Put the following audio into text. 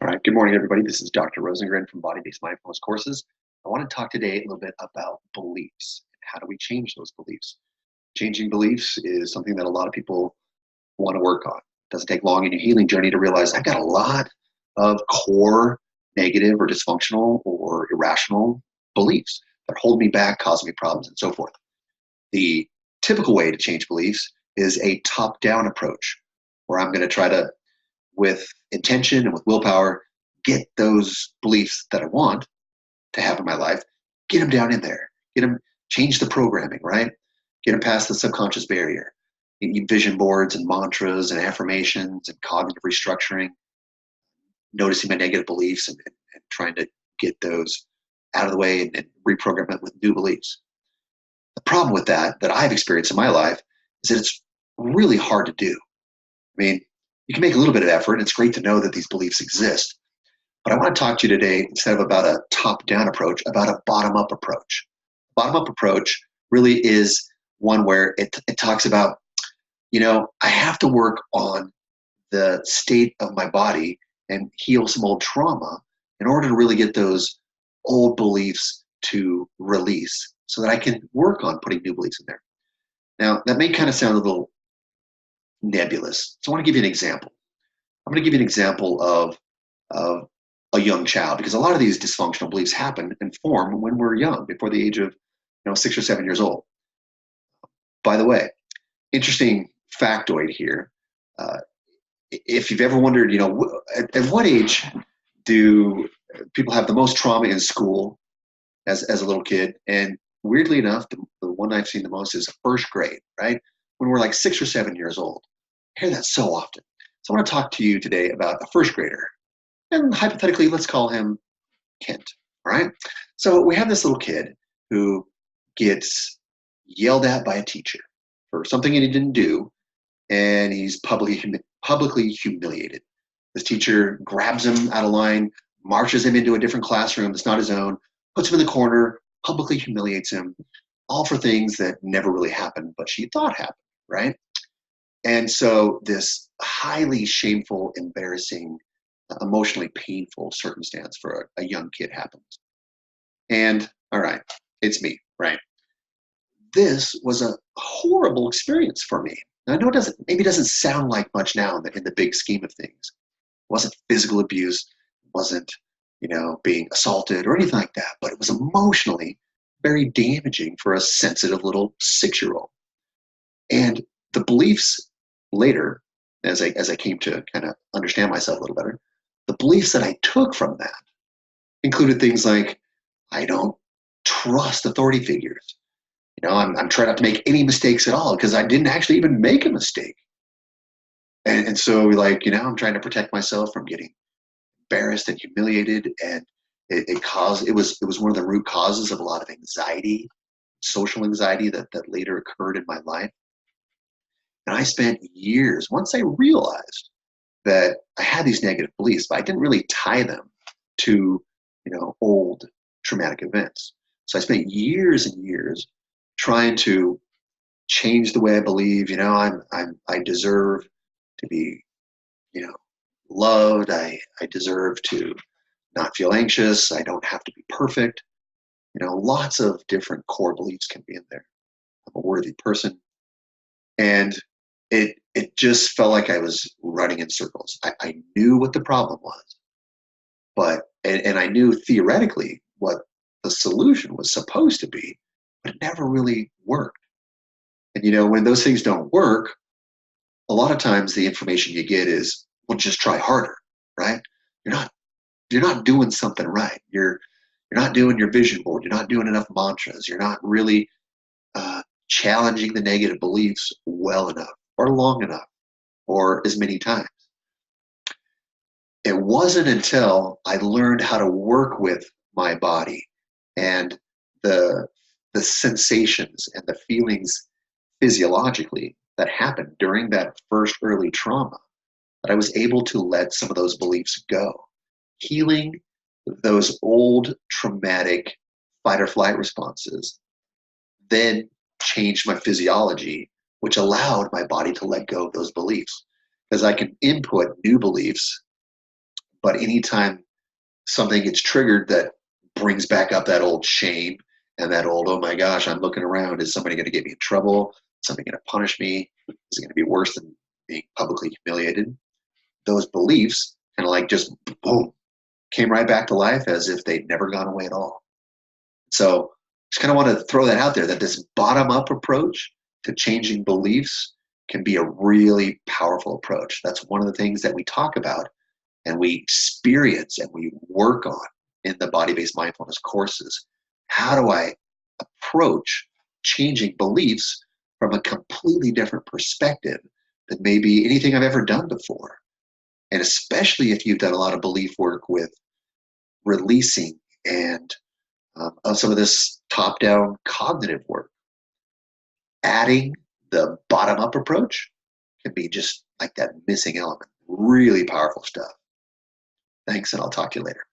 All right. Good morning, everybody. This is Dr. Rosengren from Body-Based Mindfulness Courses. I want to talk today a little bit about beliefs. How do we change those beliefs? Changing beliefs is something that a lot of people want to work on. It doesn't take long in your healing journey to realize I've got a lot of core negative or dysfunctional or irrational beliefs that hold me back, cause me problems, and so forth. The typical way to change beliefs is a top-down approach, where I'm going to try to, with intention and with willpower, get those beliefs that I want to have in my life, get them down in there, get them, change the programming, right? Get them past the subconscious barrier. Vision boards and mantras and affirmations and cognitive restructuring, noticing my negative beliefs and trying to get those out of the way and reprogram it with new beliefs. The problem with that I've experienced in my life is that it's really hard to do. I mean, you can make a little bit of effort, and it's great to know that these beliefs exist. But I want to talk to you today, instead of about a top-down approach, about a bottom-up approach. Bottom-up approach really is one where it talks about, I have to work on the state of my body and heal some old trauma in order to really get those old beliefs to release so that I can work on putting new beliefs in there. Now, that may kind of sound a little nebulous. So I want to give you an example. I'm going to give you an example of a young child, because a lot of these dysfunctional beliefs happen and form when we're young, before the age of 6 or 7 years old. By the way, interesting factoid here. If you've ever wondered, at what age do people have the most trauma in school as a little kid? And weirdly enough, the one I've seen the most is first grade, right? When we're like 6 or 7 years old. I hear that so often. So I want to talk to you today about a first grader. And hypothetically, let's call him Kent, all right? So we have this little kid who gets yelled at by a teacher for something that he didn't do, and he's publicly humiliated. This teacher grabs him out of line, marches him into a different classroom that's not his own, puts him in the corner, publicly humiliates him, all for things that never really happened, but she thought happened, right? And so this highly shameful, embarrassing, emotionally painful circumstance for a young kid happens. And all right, it's me, right? This was a horrible experience for me. Now, I know it doesn't sound like much now in the big scheme of things. It wasn't physical abuse, it wasn't, being assaulted or anything like that, but it was emotionally very damaging for a sensitive little 6-year-old. And the beliefs later, as I came to kind of understand myself a little better, the beliefs that I took from that included things like, I don't trust authority figures. I'm trying not to make any mistakes at all because I didn't actually even make a mistake. And so I'm trying to protect myself from getting embarrassed and humiliated. And it was one of the root causes of a lot of anxiety, social anxiety that later occurred in my life. And I spent years, once I realized that I had these negative beliefs, but I didn't really tie them to, old traumatic events. So I spent years and years trying to change the way I believe. I deserve to be, loved. I deserve to not feel anxious. I don't have to be perfect. Lots of different core beliefs can be in there. I'm a worthy person. And it just felt like I was running in circles. I knew what the problem was, and I knew theoretically what the solution was supposed to be, but it never really worked. And when those things don't work, a lot of times the information you get is, well, just try harder, right? You're not doing something right. You're not doing your vision board. You're not doing enough mantras. You're not really challenging the negative beliefs well enough or long enough or as many times. It wasn't until I learned how to work with my body and the sensations and the feelings physiologically that happened during that first early trauma that I was able to let some of those beliefs go. Healing those old traumatic fight or flight responses then changed my physiology, which allowed my body to let go of those beliefs. Because I can input new beliefs, But anytime something gets triggered that brings back up that old shame and that old, oh my gosh, I'm looking around. Is somebody going to get me in trouble? Is somebody going to punish me? Is it going to be worse than being publicly humiliated? Those beliefs kind of like just boom, came right back to life as if they'd never gone away at all. So just kind of want to throw that out there that this bottom up approach to changing beliefs can be a really powerful approach. That's one of the things that we talk about and we experience and we work on in the body based mindfulness courses. How do I approach changing beliefs from a completely different perspective than maybe anything I've ever done before? And especially if you've done a lot of belief work with releasing and of some of this top down cognitive work, adding the bottom up approach can be just like that missing element. Really powerful stuff. Thanks, and I'll talk to you later.